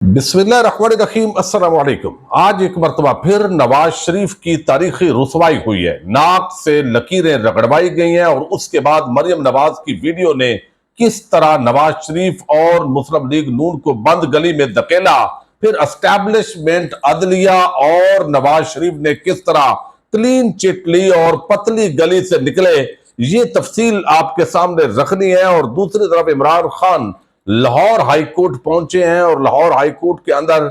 बिस्मिल्लाहिर्रहमानिर्रहीम अस्सलाम वालेकुम। आज एक मरतबा फिर नवाज शरीफ की तारीखी रुसवाई हुई है। नाक से लकीरें रगड़वाई गई हैं और उसके बाद मरियम नवाज की वीडियो ने किस तरह नवाज शरीफ और मुस्लिम लीग नून को बंद गली में धकेला, फिर एस्टैब्लिशमेंट अदलिया और नवाज शरीफ ने किस तरह क्लीन चिट ली और पतली गली से निकले, ये तफसील आपके सामने रखनी है। और दूसरी तरफ इमरान खान लाहौर हाई कोर्ट पहुंचे हैं और लाहौर हाई कोर्ट के अंदर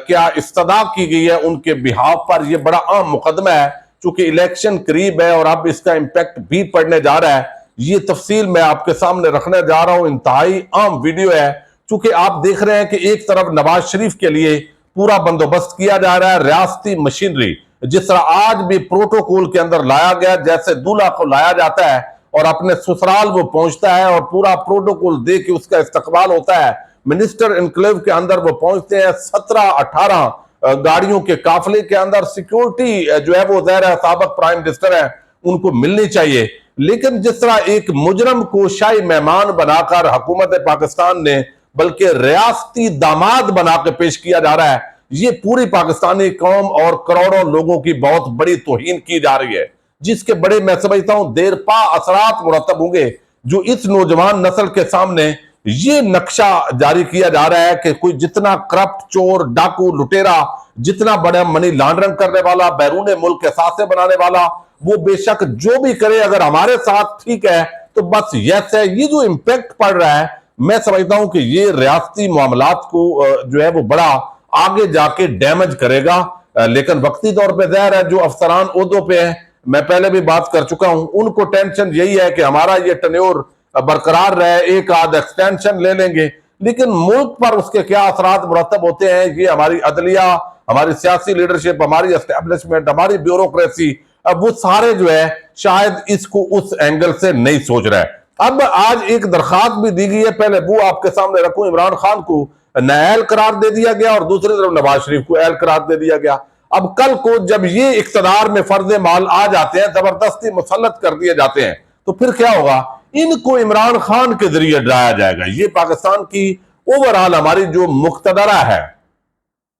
क्या इस्तदा की गई है उनके बिहाफ पर। यह बड़ा अहम मुकदमा है चूंकि इलेक्शन करीब है और अब इसका इंपैक्ट भी पड़ने जा रहा है। ये तफसील मैं आपके सामने रखने जा रहा हूं। इंतहाई अहम वीडियो है चूंकि आप देख रहे हैं कि एक तरफ नवाज शरीफ के लिए पूरा बंदोबस्त किया जा रहा है, रियासती मशीनरी जिस तरह आज भी प्रोटोकॉल के अंदर लाया गया, जैसे दूल्हा को लाया जाता है और अपने ससुराल वो पहुंचता है और पूरा प्रोटोकॉल दे के उसका इस्तकबाल होता है। मिनिस्टर इनक्लेव के अंदर वो पहुंचते हैं 17-18 गाड़ियों के काफले के अंदर। सिक्योरिटी जो है वो ज़ाहिर है साबिक प्राइम मिनिस्टर है उनको मिलनी चाहिए, लेकिन जिस तरह एक मुजरम को शाही मेहमान बनाकर हुकूमत पाकिस्तान ने बल्कि रियासती दामाद बना के पेश किया जा रहा है, ये पूरी पाकिस्तानी कौम और करोड़ों लोगों की बहुत बड़ी तौहीन की जा रही है, जिसके बड़े मैं समझता हूं देर पा असरात मुरतब होंगे। जो इस नौजवान नस्ल के सामने ये नक्शा जारी किया जा रहा है कि कोई जितना करप्ट, चोर, डाकू, लुटेरा, जितना बड़ा मनी लॉन्ड्रिंग करने वाला, बैरून मुल्क के साथे बनाने वाला, वो बेशक जो भी करे अगर हमारे साथ ठीक है तो बस यस है। ये जो इम्पैक्ट पड़ रहा है मैं समझता हूं कि ये रियासती मामलात को जो है वो बड़ा आगे जाके डैमेज करेगा। लेकिन वक्ती तौर पर ज़ाहिर है जो अफसरान ओहदों पे है, मैं पहले भी बात कर चुका हूं, उनको टेंशन यही है कि हमारा ये टेन्योर बरकरार रहे, एक आध एक्सटेंशन ले लेंगे, लेकिन मुल्क पर उसके क्या असरात मुरतब होते हैं ये हमारी अदलिया, हमारी सियासी लीडरशिप, हमारी एस्टेब्लिशमेंट, हमारी ब्यूरोक्रेसी, अब वो सारे जो है शायद इसको उस एंगल से नहीं सोच रहा है। अब आज एक दरखास्त भी दी गई है, पहले वो आपके सामने रखूं। इमरान खान को नाअहल करार दे दिया गया और दूसरी तरफ नवाज शरीफ को अहल करार दे दिया गया। अब कल को जब ये इख्तिदार में फर्ज माल आ जाते हैं, जबरदस्ती मुसल्लत कर दिए जाते हैं, तो फिर क्या होगा? इनको इमरान खान के जरिए डराया जाएगा। ये पाकिस्तान की ओवरऑल हमारी जो मुक्तदरा है,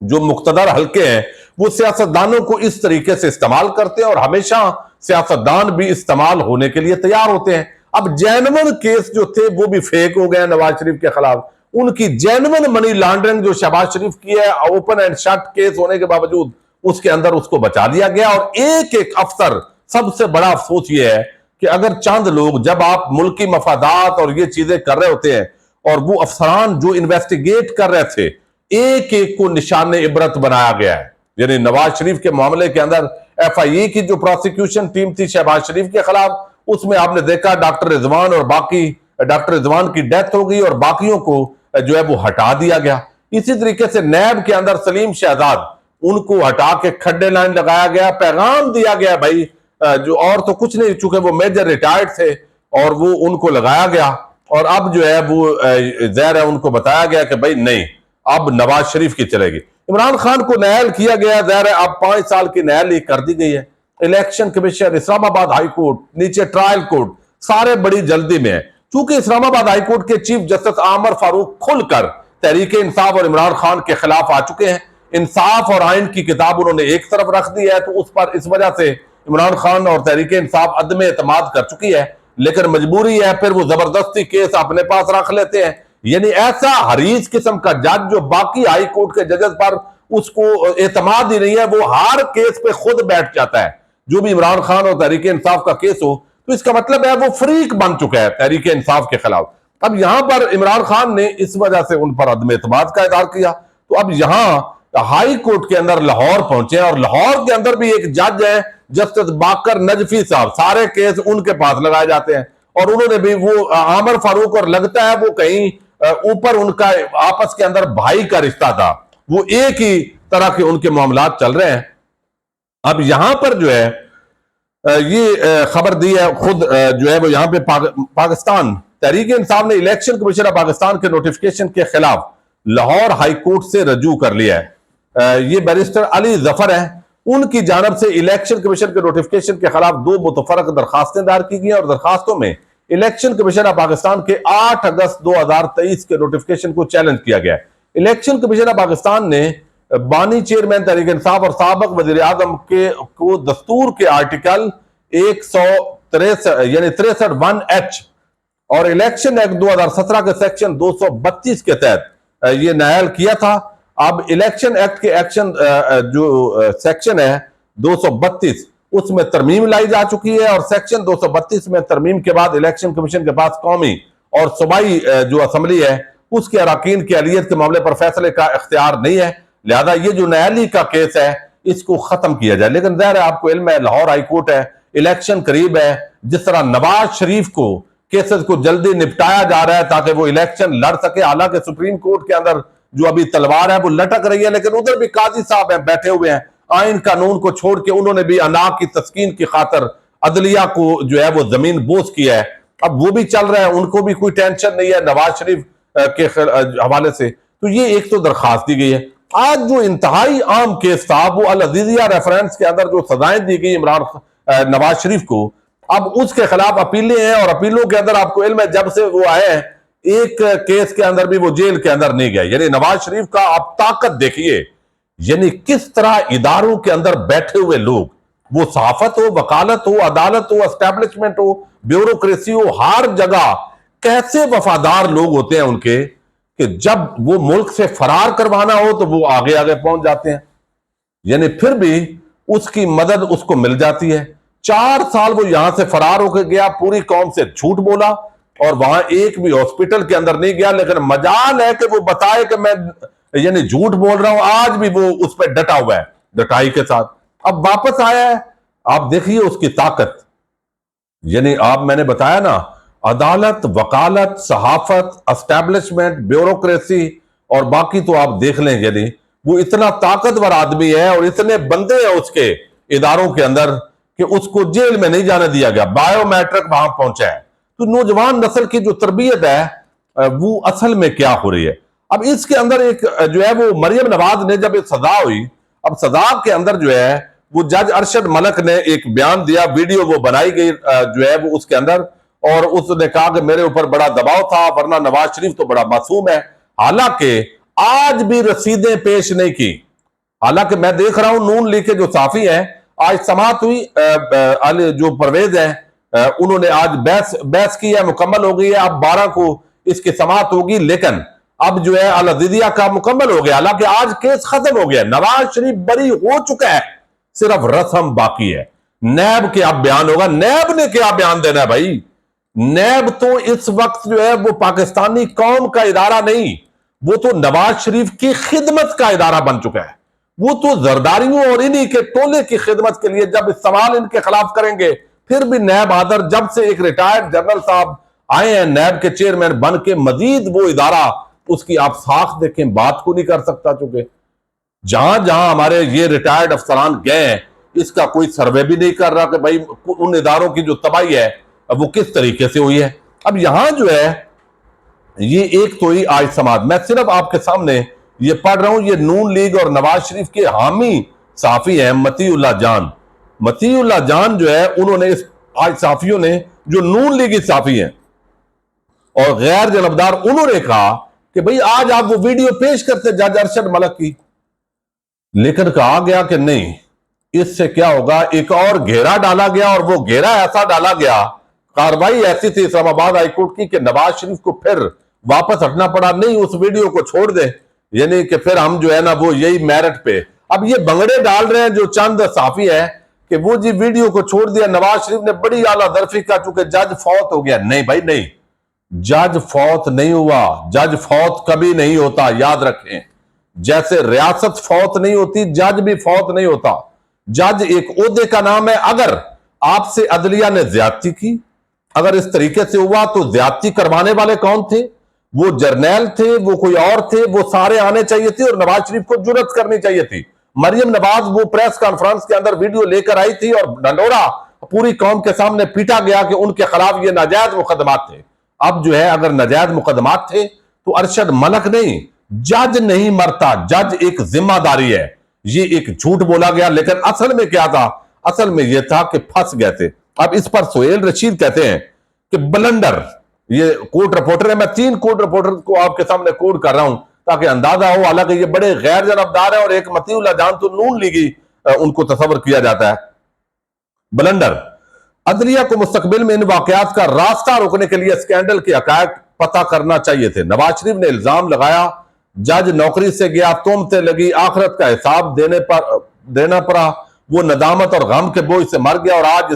जो मुक्तदर हल्के हैं, वो सियासतदानों को इस तरीके से इस्तेमाल करते हैं और हमेशा सियासतदान भी इस्तेमाल होने के लिए तैयार होते हैं। अब जेन्युइन केस जो थे वो भी फेक हो गए नवाज शरीफ के खिलाफ। उनकी जेन्युइन मनी लॉन्ड्रिंग जो शहबाज शरीफ की है, ओपन एंड शट केस होने के बावजूद उसके अंदर उसको बचा लिया गया। और एक एक अफसर, सबसे बड़ा अफसोस ये है कि अगर चंद लोग, जब आप मुल्की मफादात और ये चीजें कर रहे होते हैं और वो अफसरान जो इन्वेस्टिगेट कर रहे थे, एक एक को निशान इबरत बनाया गया है। यानी नवाज शरीफ के मामले के अंदर FIA की जो प्रोसिक्यूशन टीम थी शहबाज शरीफ के खिलाफ, उसमें आपने देखा डॉक्टर रिजवान और बाकी, डॉक्टर रिजवान की डेथ हो गई और बाकियों को जो है वो हटा दिया गया। इसी तरीके से नैब के अंदर सलीम शहजाद, उनको हटा के खड्डे लाइन लगाया गया, पैगाम दिया गया भाई जो, और तो कुछ नहीं, चूंकि वो मेजर रिटायर्ड थे और वो उनको लगाया गया। और अब जो है वो ज़ाहिर है उनको बताया गया कि भाई नहीं, अब नवाज शरीफ की चलेगी। इमरान खान को नाअहल किया गया, ज़ाहिर है अब 5 साल की नाअहली कर दी गई है। Election commission, Islamabad high court, नीचे ट्रायल कोर्ट, सारे बड़ी जल्दी में है। चूंकि इस्लामाबाद हाई कोर्ट के चीफ जस्टिस आमर फारूक खुलकर तहरीक इंसाफ और इमरान खान के खिलाफ आ चुके हैं। इंसाफ और आइन की किताब उन्होंने एक तरफ रख दी है, तो उस पर इस वजह से इमरान खान और तहरीक इंसाफ अदम एतमाद कर चुकी है, लेकिन मजबूरी है, फिर वो जबरदस्ती केस अपने पास रख लेते हैं। यानी ऐसा हरीज किस्म का जज जो बाकी हाई कोर्ट के जजेस पर उसको एतमाद ही नहीं है, वो हर केस पे खुद बैठ जाता है। जो भी इमरान खान और तहरीक इंसाफ का केस हो तो इसका मतलब है वो फ्रीक बन चुका है तहरीक इंसाफ के खिलाफ। अब यहां पर इमरान खान ने इस वजह से उन पर अदम एतमाद का इज़हार किया, तो अब यहां हाई कोर्ट के अंदर लाहौर पहुंचे और लाहौर के अंदर भी एक जज है जस्टिस बाकर नजफी साहब, सारे केस उनके पास लगाए जाते हैं और उन्होंने भी वो आमर फारूक, और लगता है वो कहीं ऊपर उनका आपस के अंदर भाई का रिश्ता था, वो एक ही तरह के उनके मामलात चल रहे हैं। अब यहां पर जो है ये खबर दी है खुद जो है वो यहां पे पाकिस्तान तहरीक इंसाफ ने इलेक्शन कमीशन ऑफ पाकिस्तान के नोटिफिकेशन के खिलाफ लाहौर हाई कोर्ट से रजू कर लिया है। ये बैरिस्टर अली जफर है, उनकी जानब से इलेक्शन कमीशन के नोटिफिकेशन के खिलाफ 2 मुतफरक दरखास्तें दायर की गई और दरखास्तों में इलेक्शन कमीशन ऑफ पाकिस्तान के 8 अगस्त 2023 के नोटिफिकेशन को चैलेंज किया गया है। इलेक्शन कमीशन ऑफ पाकिस्तान ने बानी चेयरमैन तहरीक इंसाफ और साबिक वजीर आजम को दस्तूर के आर्टिकल 163 यानी 63(1)H और इलेक्शन एक्ट 2017 के सेक्शन 232 के तहत ये नायल किया था। अब इलेक्शन एक्ट के एक्शन जो सेक्शन है 232 उसमें तरमीम लाई जा चुकी है और सेक्शन 232 में तरमीम के बाद इलेक्शन कमीशन के पास कौमी और सूबाई जो असम्बली है उसके अरकान की अहलियत के मामले पर फैसले का इख्तियार नहीं है। लिहाजा ये जो न्यायालय का केस है इसको खत्म किया जाए। लेकिन ज़ाहिर है आपको इल्म है लाहौर हाई कोर्ट है, इलेक्शन करीब है, जिस तरह नवाज शरीफ को केसेस को जल्दी निपटाया जा रहा है ताकि वो इलेक्शन लड़ सके। हालांकि सुप्रीम कोर्ट के अंदर जो अभी तलवार है वो लटक रही है, लेकिन उधर भी काजी साहब हैं बैठे हुए हैं, आइन कानून को छोड़ के उन्होंने भी अना की तस्कीन की खातर अदलिया को जो है वो जमीन बोझ किया है। अब वो भी चल रहा है, उनको भी कोई टेंशन नहीं है नवाज शरीफ के हवाले से। तो ये एक तो दरखास्त दी गई है। आज जो इंतहाई आम केस था वो अल अजीजिया रेफरेंस के अंदर जो सजाएं दी गई इमरान नवाज शरीफ को, अब उसके खिलाफ अपीलें हैं और अपीलों के अंदर आपको इल्म है जब से वो आए हैं एक केस के अंदर भी वो जेल के अंदर नहीं गए। यानी नवाज शरीफ का आप ताकत देखिए, यानी किस तरह इदारों के अंदर बैठे हुए लोग, वो सहाफत हो, वकालत हो, अदालत हो, एस्टेब्लिशमेंट हो, ब्यूरोक्रेसी हो, हर जगह कैसे वफादार लोग होते हैं उनके कि जब वो मुल्क से फरार करवाना हो तो वो आगे आगे पहुंच जाते हैं। यानी फिर भी उसकी मदद उसको मिल जाती है। 4 साल वो यहां से फरार होकर गया, पूरी कौम से झूठ बोला और वहां एक भी हॉस्पिटल के अंदर नहीं गया, लेकिन मजाल है कि वो बताए कि मैं यानी झूठ बोल रहा हूं। आज भी वो उस पर डटा हुआ है डटाई के साथ। अब वापस आया है, आप देखिए उसकी ताकत। यानी आप मैंने बताया ना, अदालत, वकालत, सहाफत, एस्टेब्लिशमेंट, ब्यूरोक्रेसी और बाकी तो आप देख लें। यानी वो इतना ताकतवर आदमी है और इतने बंदे हैं उसके इदारों के अंदर कि उसको जेल में नहीं जाने दिया गया, बायोमेट्रिक वहां पहुंचा है। तो नौजवान नस्ल की जो तरबियत है वो असल में क्या हो रही है। अब इसके अंदर एक जो है वो मरियम नवाज ने जब सजा हुई, अब सजा के अंदर जो है वो जज अरशद मलिक ने एक बयान दिया, वीडियो वो बनाई गई जो है वो उसके अंदर, और उसने कहा कि मेरे ऊपर बड़ा दबाव था वरना नवाज शरीफ तो बड़ा मासूम है। हालांकि आज भी रसीदें पेश नहीं की। हालांकि मैं देख रहा हूं नून लीग के जो साफी हैं, आज समाअत हुई, जो परवेज है उन्होंने आज बहस की है, मुकम्मल हो गई है। अब 12 को इसकी समाअत होगी, लेकिन अब जो है अल अजीजिया का मुकम्मल हो गया। हालांकि आज केस खत्म हो गया, नवाज शरीफ बरी हो चुका है, सिर्फ रस्म बाकी है। नैब के अब बयान होगा। नैब ने क्या बयान देना है भाई? नैब तो इस वक्त जो है वो पाकिस्तानी कौम का इदारा नहीं, वो तो नवाज शरीफ की खिदमत का इदारा बन चुका है। वो तो जरदारियों और इन्हीं के टोले की खिदमत के लिए जब सवाल इनके खिलाफ करेंगे, फिर भी नैब आदर, जब से एक रिटायर्ड जनरल साहब आए हैं नैब के चेयरमैन बन के, मजीद वो इदारा उसकी आप साख देखें, बात को नहीं कर सकता। चूंकि जहां जहां हमारे ये रिटायर्ड अफसरान गए हैं, इसका कोई सर्वे भी नहीं कर रहा कि भाई उन इदारों की जो तबाही है वो किस तरीके से हुई है। अब यहां जो है ये एक तो ही आज समाज, मैं सिर्फ आपके सामने ये पढ़ रहा हूं, ये नून लीग और नवाज शरीफ के हामी साफी हैं मतीउल्लाह जान। मतीउल्लाह जान जो है उन्होंने इस आज साफियों ने जो नून लीगी साफी हैं और गैर जनबदार, उन्होंने कहा कि भाई आज आप वो वीडियो पेश करते जज अरशद मलिक की, लेकिन कहा गया कि नहीं, इससे क्या होगा, एक और घेरा डाला गया और वो घेरा ऐसा डाला गया, कार्रवाई ऐसी थी इस्लामाबाद हाईकोर्ट की कि नवाज शरीफ को फिर वापस हटना पड़ा। नहीं, उस वीडियो को छोड़ दे, यानी कि फिर हम जो है ना वो यही मेरिट पे अब ये बंगड़े डाल रहे हैं जो चंद साफी है कि वो जी वीडियो को छोड़ दिया, नवाज शरीफ ने बड़ी आला दरफी का चूंकि जज फौत हो गया। नहीं भाई नहीं, जज फौत नहीं हुआ, जज फौत कभी नहीं होता, याद रखें। जैसे रियासत फौत नहीं होती, जज भी फौत नहीं होता। जज एक ओहदे का नाम है। अगर आपसे अदलिया ने ज्यादती की, अगर इस तरीके से हुआ तो ज्यादती करवाने वाले कौन थे? वो जर्नैल थे, वो कोई और थे, वो सारे आने चाहिए थे और नवाज शरीफ को जुर्रत करनी चाहिए थी। मरियम नवाज वो प्रेस कॉन्फ्रेंस के अंदर वीडियो लेकर आई थी और ढंढोरा पूरी कौम के सामने पीटा गया कि उनके खिलाफ ये नाजायज मुकदमात थे। अब जो है अगर नाजायज मुकदमात थे तो अरशद मलिक नहीं, जज नहीं मरता, जज एक जिम्मेदारी है। ये एक झूठ बोला गया, लेकिन असल में क्या था? असल में यह था कि फंस गए थे। अब इस पर सोहेल रशीद कहते हैं कि ब्लंडर, ये कोर्ट रिपोर्टर है, मैं 3 कोर्ट रिपोर्टर को आपके सामने कोट कर रहा हूं تاکہ اندازہ ہو، حالانکہ یہ بڑے غیر جانبدار ہیں اور ایک مطیع اللہ جان تو نون لیگی ان کو تصور کیا جاتا ہے۔ بلنڈر: عدلیہ کو مستقبل میں ان واقعات کا راستہ روکنے کے لیے اسکینڈل کے حقائق پتہ کرنا چاہیے تھے۔ نواز شریف نے الزام لگایا، جج نوکری سے گیا، تہمتیں لگی، آخرت کا حساب دینا پڑا، وہ ندامت اور غم کے بوجھ سے مر گیا، اور آج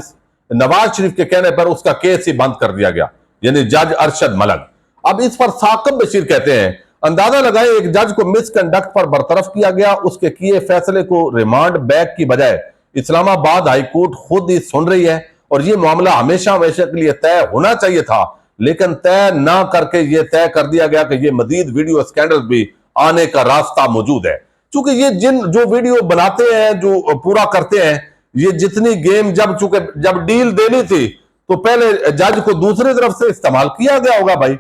نواز شریف کے کہنے پر اس کا کیس ہی بند کر دیا گیا، یعنی جج ارشد ملک۔ اب اس پر ثاقب بشیر کہتے ہیں، اندازہ لگائے ایک جج کو مس کنڈکٹ پر برطرف کیا گیا، اس کے کیے فیصلے کو ریمانڈ بیک کی بجائے اسلام آباد ہائی کورٹ خود ہی سن رہی ہے، اور یہ معاملہ ہمیشہ کے لیے طے ہونا چاہیے تھا، لیکن طے نہ کر کے یہ طے کر دیا گیا کہ یہ مزید ویڈیو اسکینڈل بھی آنے کا راستہ موجود ہے۔ چونکہ یہ جو ویڈیو بناتے ہیں، جو پورا کرتے ہیں، یہ جتنی گیم جب ڈیل دینی تھی تو پہلے جج کو دوسری طرف سے استعمال کیا گیا ہوگا بھائی،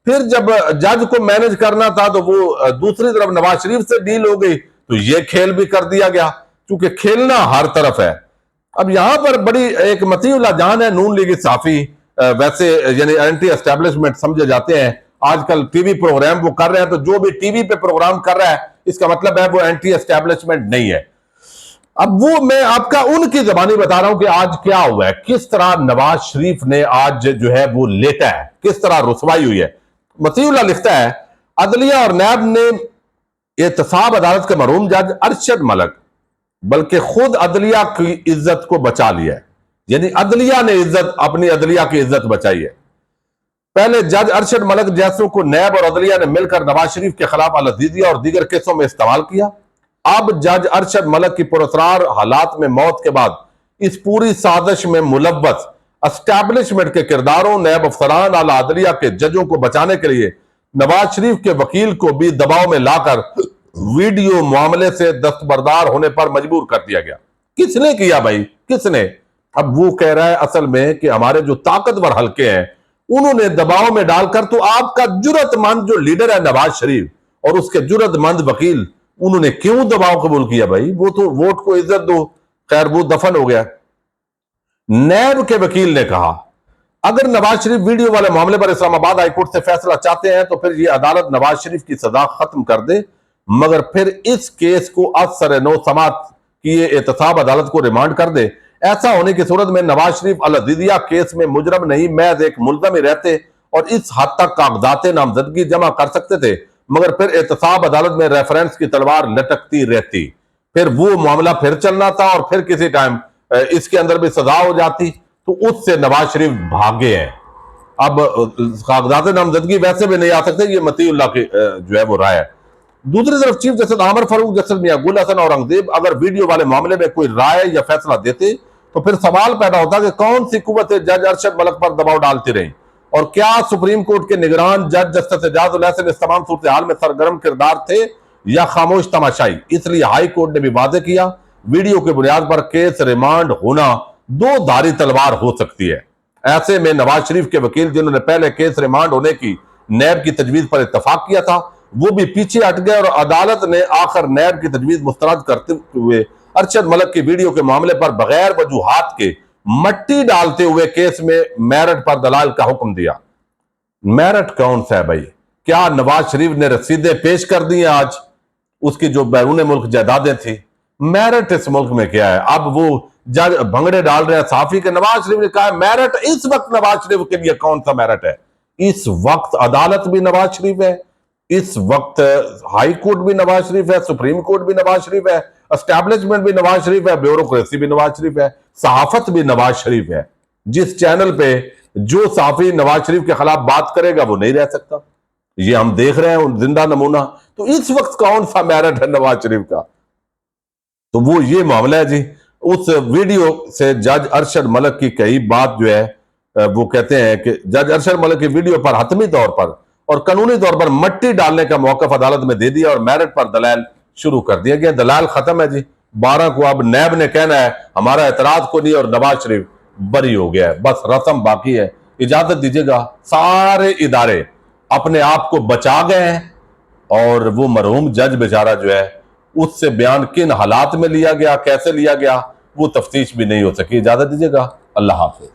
پھر جب جج کو مینج کرنا تھا تو وہ دوسری طرف نواز شریف سے ڈیل ہو گئی، تو یہ کھیل بھی کر دیا گیا، چونکہ کھیلنا ہر طرف ہے۔ اب یہاں پر بڑی ایک مطیع اللہ جان ہے، نون لیگی صحافی، ویسے یعنی اینٹی اسٹیبلشمنٹ سمجھے جاتے ہیں، آج کل ٹی وی پروگرام وہ کر رہے ہیں، تو جو بھی ٹی وی پہ پروگرام کر رہا ہے اس کا مطلب ہے وہ اینٹی اسٹیبلشمنٹ نہیں ہے۔ اب وہ میں آپ کا ان کی زبانی بتا رہا ہوں کہ آج کیا ہوا ہے، کس طرح نواز شریف نے آج جو ہے وہ لیٹا ہے، کس طرح رسوائی ہوئی ہے۔ مطیع اللہ لکھتا ہے، عدلیہ اور نیب نے احتساب عدالت کے مرحوم جج ارشد ملک بلکہ خود عدلیہ کی عزت کو بچا لیا ہے، یعنی عدلیہ نے اپنی عدلیہ کی عزت بچائی ہے۔ پہلے جج ارشد ملک جیسوں کو نیب اور عدلیہ نے مل کر نواز شریف کے خلاف العزیزیہ اور دیگر کیسوں میں استعمال کیا۔ اب جج ارشد ملک کی پراسرار حالات میں موت کے بعد اس پوری سازش میں ملوث اسٹیبلشمنٹ کے کرداروں، نیب افسران، اعلیٰ عدلیہ کے ججوں کو بچانے کے لیے نواز شریف کے وکیل کو بھی دباؤ میں لا کر ویڈیو معاملے سے دستبردار ہونے پر مجبور کر دیا گیا۔ کس نے کیا بھائی، کس نے؟ اب وہ کہہ رہا ہے اصل میں کہ ہمارے جو طاقتور حلقے ہیں انہوں نے دباؤ میں ڈال کر، تو آپ کا جرت مند جو لیڈر ہے نواز شریف اور اس کے جرت مند وکیل، انہوں نے کیوں دباؤ قبول کیا بھائی؟ وہ تو ووٹ کو عزت دو، خیر وہ دفن ہو گیا۔ نیب کے وکیل نے کہا، اگر نواز شریف ویڈیو والے معاملے پر اسلام آباد ہائی کورٹ سے فیصلہ چاہتے ہیں تو پھر یہ عدالت نواز شریف کی سزا ختم کر دے، مگر پھر اس کیس کو از سر نو سماعت کیے احتساب عدالت کو ریمانڈ کر دے۔ ایسا ہونے کی صورت میں نواز شریف العزیزیہ کیس میں مجرم نہیں، محض ایک ملزم ہی رہتے اور اس حد تک کاغذات نامزدگی جمع کر سکتے تھے، مگر پھر احتساب عدالت میں ریفرنس کی تلوار لٹکتی رہتی، پھر وہ معاملہ پھر چلنا تھا اور پھر کسی ٹائم اس کے اندر بھی سزا ہو جاتی، تو اس سے نواز شریف بھاگے ہیں۔ اب کاغذات نامزدگی ویسے بھی نہیں آ سکتے، یہ مطیع اللہ کی جو ہے وہ رائے ہے۔ دوسری طرف چیف جسٹس عامر فاروق، جسٹس میاں گل حسن اور اورنگزیب اگر ویڈیو والے معاملے میں کوئی رائے یا فیصلہ دیتے تو پھر سوال پیدا ہوتا کہ کون سی قوت جج ارشد ملک پر دباؤ ڈالتی رہی، اور کیا سپریم کورٹ کے نگران جج جسٹس اعجاز الاحسن اس تمام صورتحال میں سرگرم کردار تھے یا خاموش تماشائی؟ اس لیے ہائی کورٹ نے بھی واضح کیا، ویڈیو کی بنیاد پر کیس ریمانڈ ہونا دو دھاری تلوار ہو سکتی ہے۔ ایسے میں نواز شریف کے وکیل جنہوں نے پہلے کیس ریمانڈ ہونے کی نیب کی تجویز پر اتفاق کیا تھا، وہ بھی پیچھے ہٹ گئے، اور عدالت نے آخر نیب کی تجویز مسترد کرتے ہوئے ارشد ملک کی ویڈیو کے معاملے پر بغیر وجوہات کے مٹی ڈالتے ہوئے کیس میں میرٹ پر دلائل کا حکم دیا۔ میرٹ کون سا ہے بھائی؟ کیا نواز شریف نے رسیدیں پیش کر دی ہیں آج اس کی جو بیرون ملک جائیدادیں تھی؟ میرٹ اس ملک میں کیا ہے؟ اب وہ جج بھنگڑے ڈال رہے ہیں صحافی کے، نواز شریف نے کہا ہے میرٹ، اس وقت نواز شریف کے لیے کون سا میرٹ ہے؟ اس وقت عدالت بھی نواز شریف ہے، اس وقت ہائی کورٹ بھی نواز شریف ہے، سپریم کورٹ بھی نواز شریف ہے، اسٹیبلشمنٹ بھی نواز شریف ہے، بیوروکریسی بھی نواز شریف ہے، صحافت بھی نواز شریف ہے۔ جس چینل پہ جو صحافی نواز شریف کے خلاف بات کرے گا وہ نہیں رہ سکتا، یہ ہم دیکھ رہے ہیں زندہ نمونہ۔ تو اس وقت کون سا میرٹ ہے نواز شریف کا؟ تو وہ یہ معاملہ ہے جی۔ اس ویڈیو سے جج ارشد ملک کی کئی بات جو ہے وہ کہتے ہیں کہ جج ارشد ملک کی ویڈیو پر حتمی طور پر اور قانونی طور پر مٹی ڈالنے کا موقف عدالت میں دے دیا اور میرٹ پر دلائل شروع کر دیا گیا۔ دلائل ختم ہے جی، 12 کو اب نیب نے کہنا ہے ہمارا اعتراض کو نہیں، اور نواز شریف بری ہو گیا ہے، بس رسم باقی ہے۔ اجازت دیجیے گا، سارے ادارے اپنے آپ کو بچا گئے ہیں، اور وہ مرحوم جج بیچارہ جو ہے اس سے بیان کن حالات میں لیا گیا، کیسے لیا گیا، وہ تفتیش بھی نہیں ہو سکی۔ اجازت دیجیے گا، اللہ حافظ۔